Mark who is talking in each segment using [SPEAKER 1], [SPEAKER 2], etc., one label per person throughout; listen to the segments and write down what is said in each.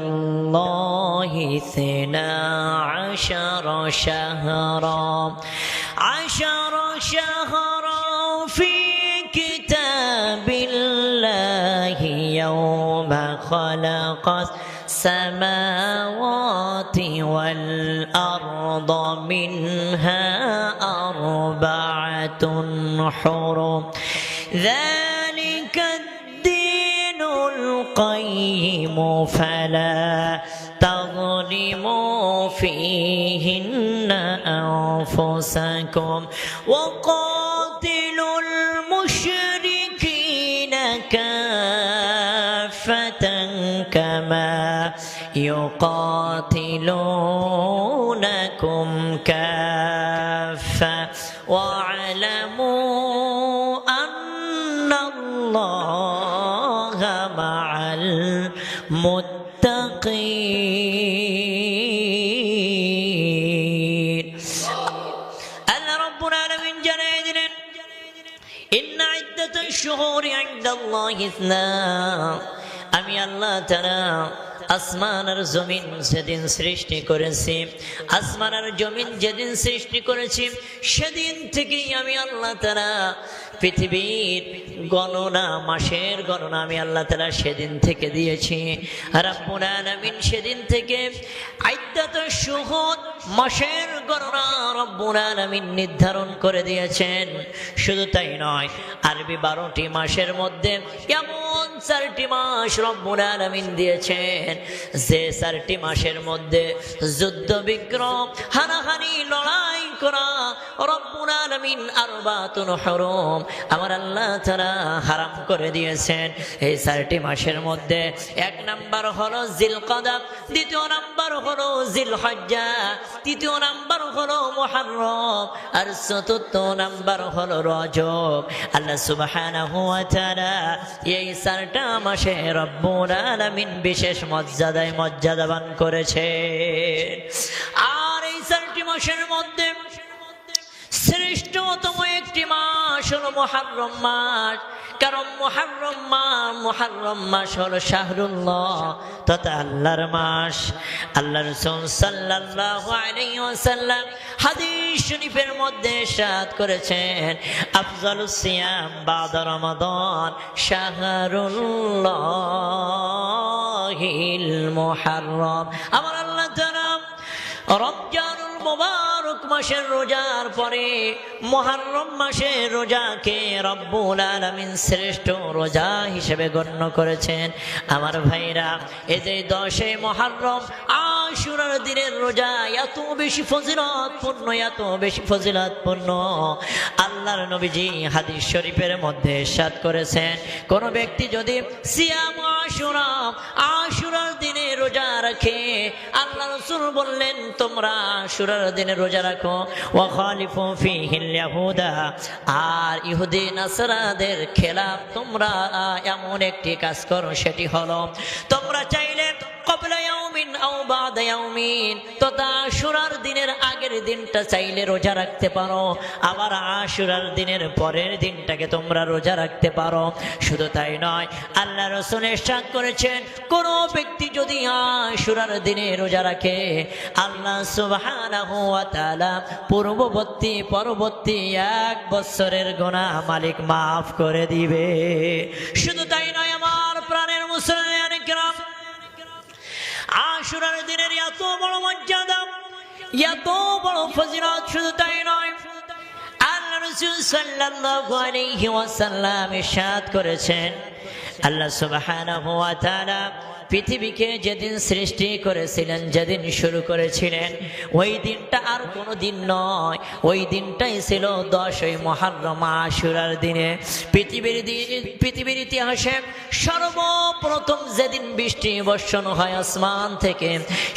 [SPEAKER 1] الله 12 شهرا 10 شهرا في كتاب الله يوم خلق السماوات والأرض منها 4 حرم ذلك الدين القيم فلا تظلموا فيهن أنفسكم وقاتلوا المشركين كافة كما يقاتلونكم كافة واعلموا أن الله مع المتقين. الله رب العالمين جل إن عدة الشهور عند الله 12 আমি আল্লাহ তাআলা আসমান আর জমিন যেদিন সৃষ্টি করেছি, আসমান আর জমিন যেদিন সৃষ্টি করেছি সেদিন থেকেই আমি আল্লাহ তাআলা পৃথিবীর গণনা, মাসের গণনা আমি আল্লাহ তাআলা সেদিন থেকে দিয়েছি। রব্বুল আলামিন সেদিন থেকে ইদ্দাতুশ শুহুর, মাসের গণনা রব্বুল আলামিন নির্ধারণ করে দিয়েছেন। শুধু তাই নয়, আরবি 12টি মাসের মধ্যে এমন 4টি মাস রব্বুল আলামিন দিয়েছেন যে 4টি মাসের মধ্যে যুদ্ধ বিগ্রহ, হানাহানি, লড়াই করা রব্বুল আলামিন 4 হুরুম আমার আল্লাহ তাআলা হারাম করে দিয়েছেন। এই 4টি মাসের মধ্যে 1 নাম্বার হলো জিলকদা, 2 নাম্বার হলো জিলহজ্জা, 3 নাম্বার হলো মুহররম, আর 4 নাম্বার হলো রজব। আল্লাহ সুবহানাহু ওয়া তাআলা এই 4টা মাসে রব্বুল আলামিন বিশেষ মর্যাদাবান করেছে। আর এই 4টি মাসের মধ্যে শ্রেষ্ঠতম একটি মাস হলো মুহররম মাস। কারণ মুহররম মাস হলো শাহরুল্লাহ, তথা আল্লাহর মাস। আল্লাহ রাসূল সাল্লাল্লাহু আলাইহি ওয়াসাল্লাম হাদিস শরীফের মধ্যে ইরশাদ করেছেন, আফজালুস সিয়াম বাদা রমাদান শাহরুল্লাহিল মুহররম। আমার আল্লাহ তাআলা রমজানুল মুবারক মাসের রোজার পরে মুহররম মাসের রোজাকে রব্বুল আলামিন শ্রেষ্ঠ রোজা হিসেবে গণ্য করেছেন। আমার ভাইরা, এই যে 10 মুহররম আশুরার দিনের রোজা এত বেশি ফজিলতপূর্ণ, এত বেশি ফজিলতপূর্ণ, আল্লাহর নবীজি হাদিস শরীফের মধ্যে ইরশাদ করেছেন, কোন ব্যক্তি যদি সিয়াম আশুরার দিনে রোজা রাখে, আল্লাহ রাসূল বললেন তোমরা আশুরার দিনে রোজা রাখো, ওয়া খালিফু ফীহিল ইয়াহুদা, আর ইহুদি নাসারাদের খেলাফ তোমরা এমন একটি কাজ করো, সেটি হলো তোমরা চাইলে ক্বাবলা ইয়াউমিন আও বাদা ইয়াউমিন, তথা আশুরার দিনের আগের দিনটা চাইলে রোজা রাখতে পারো, আবার আশুরার দিনের পরের দিনটাকে তোমরা রোজা রাখতে পারো। শুধু তাই নয়, আল্লাহ রাসূল ইরশাদ করেছেন, কোন ব্যক্তি যদি আশুরার দিনে রোজা রাখে, আল্লাহ সুবহানাহু ওয়া তাআলা পরবর্তী 1 বছরের গুনাহ মালিক মাফ করে দিবে। শুধু তাই নয়, আমার প্রাণের মুসলমান কিরাম, আশুরার দিনের এত বড় মর্যাদা, এত বড় ফজিলত, শুধু তাই নয়, আল্লাহ রাসূল সাল্লাল্লাহু আলাইহি ওয়াসাল্লাম ইরশাদ করেছেন, আল্লাহ সুবহানাহু ওয়া তাআলা পৃথিবীকে যেদিন সৃষ্টি করেছিলেন, যেদিন শুরু করেছিলেন, ওই দিনটা আর কোনো দিন নয়, ওই দিনটাই ছিল 10 মুহররম আশুরার দিনে। পৃথিবীর ইতিহাসে সর্বপ্রথম যেদিন বৃষ্টি বর্ষণ হয় আসমান থেকে,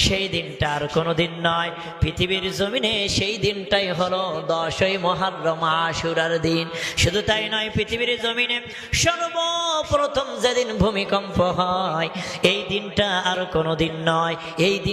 [SPEAKER 1] সেই দিনটা আর কোনো দিন নয়, পৃথিবীর জমিনে সেই দিনটাই হলো 10 মুহররম আশুরার দিন। শুধু তাই নয়, পৃথিবীর জমিনে সর্বপ্রথম যেদিন ভূমিকম্প হয়, এই দিনটা আর কোনো দিন নয়, এই দিন